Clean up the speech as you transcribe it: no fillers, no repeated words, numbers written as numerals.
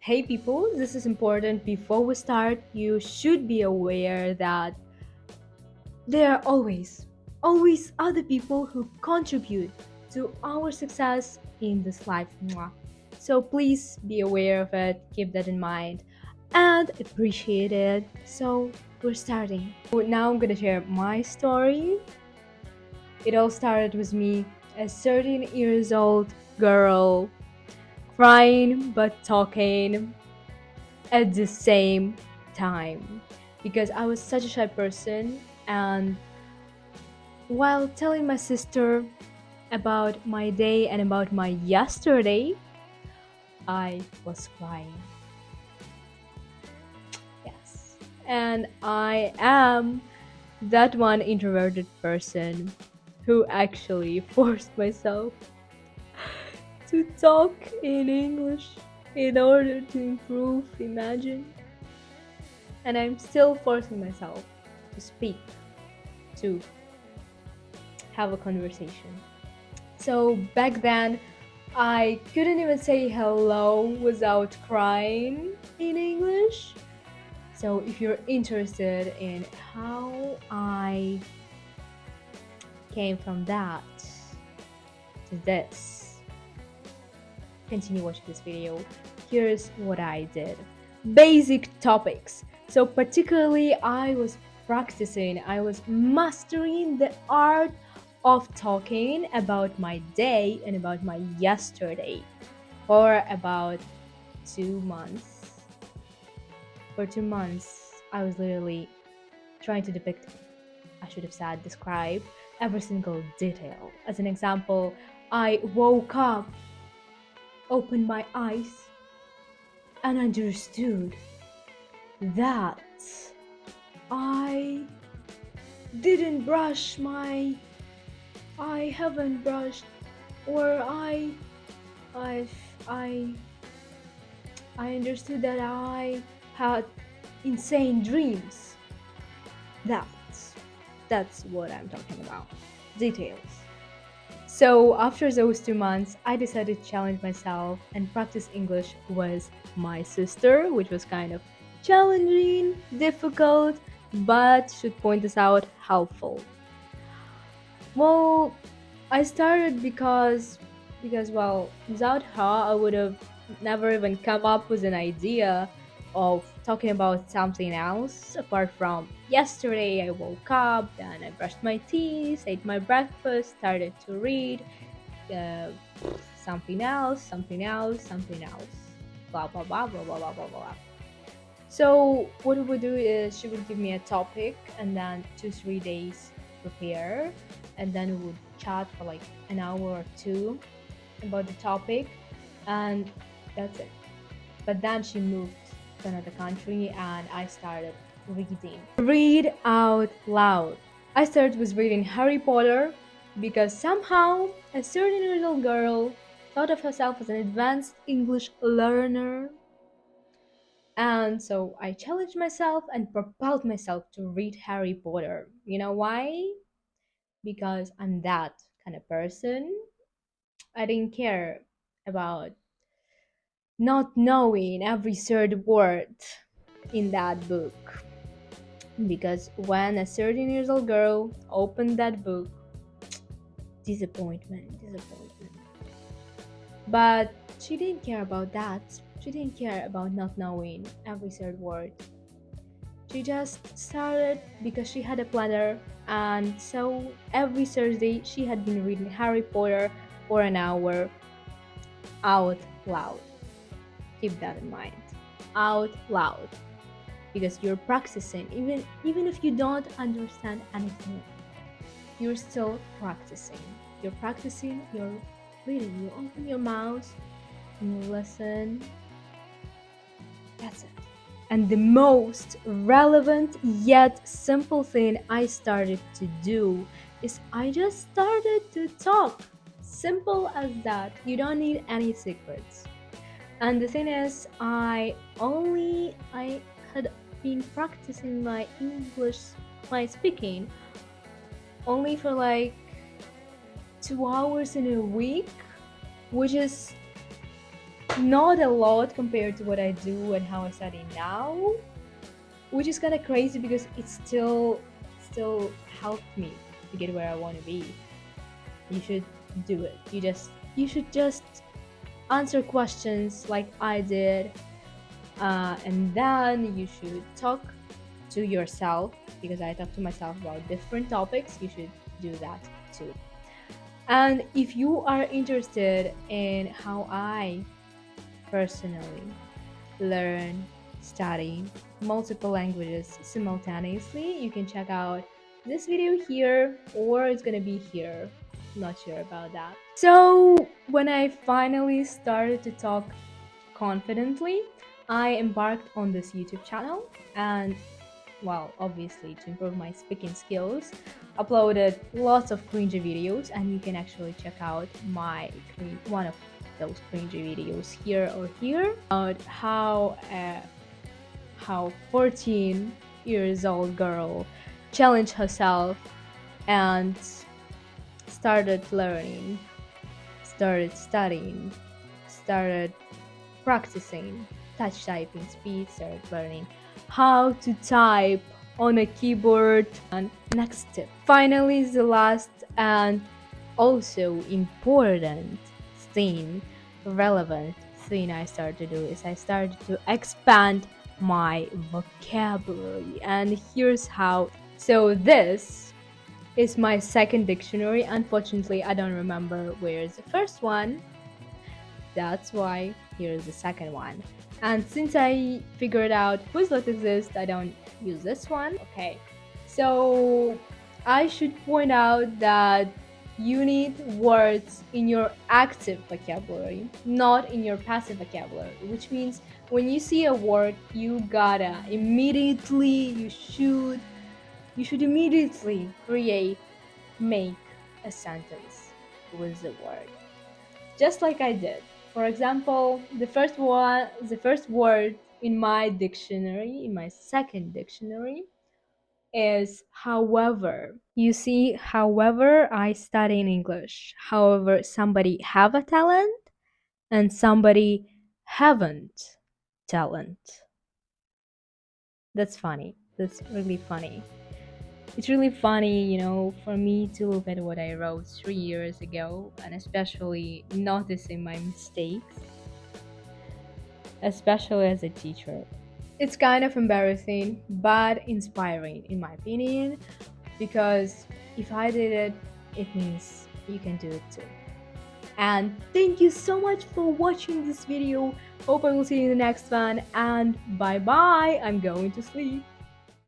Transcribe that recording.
Hey people, this is important. Before we start, you should be aware that there are always other people who contribute to our success in this life. Mwah. So please be aware of it, keep that in mind, and appreciate it. So we're starting. Now I'm gonna share my story. It all started with me, a 13 years old girl, crying but talking at the same time because I was such a shy person, and while telling my sister about my day and about my yesterday, I was crying. Yes. And I am that one introverted person who actually forced myself to talk in English in order to improve, imagine. And I'm still forcing myself to speak, to have a conversation. So back then, I couldn't even say hello without crying in English. So if you're interested in how I came from that to this, continue watching this video. Here's what I did. Basic topics. So particularly I was mastering the art of talking about my day and about my yesterday for about 2 months. For 2 months, I was literally trying to depict, I should have said, describe every single detail. As an example, I woke up, opened my eyes, and understood that I didn't brush my I haven't brushed, or I I I understood that I had insane dreams. That's that's what I'm talking about. Details. So after those 2 months, I decided to challenge myself and practice English with my sister, which was kind of challenging, difficult, but should point this out, helpful. Well, I started because well, without her, I would have never even come up with an idea of talking about something else apart from yesterday. I woke up, then I brushed my teeth, ate my breakfast, started to read, uh, something else, blah blah blah blah blah blah blah blah. So what we would do is she would give me a topic and then 2 3 days prepare, and then we would chat for like an hour or two about the topic, and that's it. But then she moved to another country and I started reading. Read out loud. I started with reading Harry Potter because somehow a certain little girl thought of herself as an advanced English learner, and so I challenged myself and propelled myself to read Harry Potter. You know why? Because I'm that kind of person. I didn't care about not knowing every third word in that book. Because when a 13 years old girl opened that book, disappointment. But she didn't care about that. She didn't care about not knowing every third word. She just started because she had a planner, and so every Thursday she had been reading Harry Potter for an hour out loud. Keep that in mind. Out loud. Because you're practicing, even if you don't understand anything, you're still practicing. You're practicing, you're reading. You open your mouth and you listen. That's it. And the most relevant yet simple thing I started to do is I just started to talk. Simple as that. You don't need any secrets. And the thing is, I had been practicing my English, my speaking, only for like 2 hours in a week, which is not a lot compared to what I do and how I study now, which is kind of crazy because it still helped me to get where I want to be. You should do it. You should just answer questions like I did, and then you should talk to yourself, because I talk to myself about different topics. You should do that too. And if you are interested in how I personally learn, study multiple languages simultaneously, you can check out this video here, or it's gonna be here. Not sure about that. So, when I finally started to talk confidently, I embarked on this YouTube channel, and well, obviously to improve my speaking skills, uploaded lots of cringy videos, and you can actually check out one of those cringy videos here or here about how 14 years old girl challenged herself and started learning, started studying, started practicing touch typing speed, started learning how to type on a keyboard. And next tip, finally, the last and also important thing, relevant thing I started to do is I started to expand my vocabulary. And here's how. So this is my second dictionary. Unfortunately, I don't remember where's the first one. That's why here's the second one. And since I figured out Quizlet exists, I don't use this one. Okay, so I should point out that you need words in your active vocabulary, not in your passive vocabulary, which means when you see a word, you gotta immediately, you should immediately make a sentence with the word, just like I did. For example, the first word in my dictionary, in my second dictionary, is however. You see, however, I study in English. However, somebody have a talent and somebody haven't talent. That's funny. That's really funny. It's really funny, for me to look at what I wrote 3 years ago and especially noticing my mistakes, especially as a teacher. It's kind of embarrassing, but inspiring, in my opinion, because if I did it, it means you can do it too. And thank you so much for watching this video. Hope I will see you in the next one, and bye bye. I'm going to sleep.